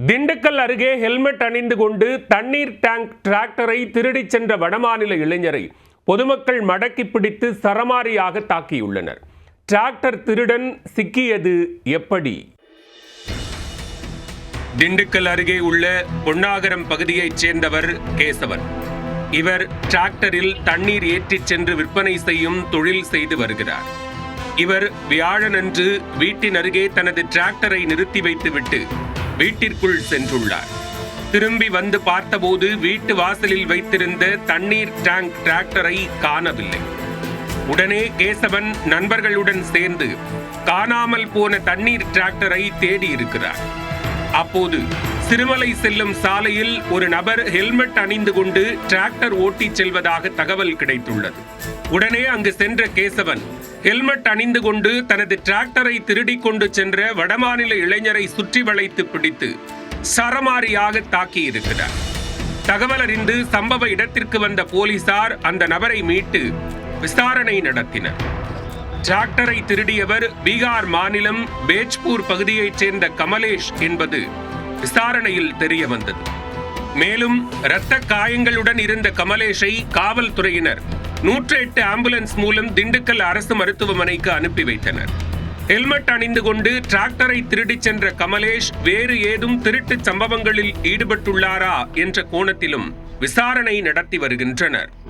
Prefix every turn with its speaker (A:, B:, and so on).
A: திண்டுக்கல் அருகே ஹெல்மெட் அணிந்து கொண்டு தண்ணீர் டேங்க் டிராக்டரை திருடிச் சென்ற வடமாநில இளைஞரை பொதுமக்கள் மடக்கி பிடித்து சரமாரியாக தாக்கியுள்ளனர். டிராக்டர் திருடன் சிக்கியது எப்படி? திண்டுக்கல் அருகே உள்ள பொன்னாகரம் பகுதியைச் சேர்ந்தவர் கேசவன். இவர் டிராக்டரில் தண்ணீர் ஏற்றிச் சென்று விற்பனை செய்யும் தொழில் செய்து வருகிறார். இவர் வியாழனன்று வீட்டின் அருகே தனது டிராக்டரை நிறுத்தி வைத்துவிட்டு வீட்டிற்குள் சென்றுள்ளார். திரும்பி வந்து பார்த்தபோது வீட்டு வாசலில் வைத்திருந்த தண்ணீர் டேங்க் டிராக்டரை காணவில்லை. உடனே கேசவன் நண்பர்களுடன் சேர்ந்து காணாமல் போன தண்ணீர் டிராக்டரை தேடி இருக்கிறார். அப்போது சிறுமலை செல்லும் சாலையில் ஒரு நபர் ஹெல்மெட் அணிந்து கொண்டு டிராக்டர் ஓட்டிச் செல்வதாக தகவல் கிடைத்துள்ளது. உடனே அங்கு சென்ற கேசவன் ஹெல்மெட் அணிந்து கொண்டு தனது டிராக்டரை திருடிக் கொண்டு சென்ற வடமாநில இளைஞரை சுற்றி வளைத்து பிடித்து சரமாரியாக தாக்கியிருக்கிறார். தகவல் அறிந்து சம்பவ இடத்திற்கு வந்த போலீசார் அந்த நபரை மீட்டு விசாரணை நடத்தினர். டிராக்டரை திருடியவர் பீகார் மாநிலம் பேஜ்பூர் பகுதியைச் சேர்ந்த கமலேஷ் என்பது விசாரணையில் தெரிய வந்தது. மேலும் இரத்த காயங்களுடன் இருந்த கமலேஷை காவல்துறையினர் 108 ஆம்புலன்ஸ் மூலம் திண்டுக்கல் அரசு மருத்துவமனைக்கு அனுப்பி வைத்தனர். ஹெல்மெட் அணிந்து கொண்டு டிராக்டரை திருடிச் சென்ற கமலேஷ் வேறு ஏதும் திருட்டு சம்பவங்களில் ஈடுபட்டுள்ளாரா என்ற கோணத்திலும் விசாரணை நடத்தி வருகின்றனர்.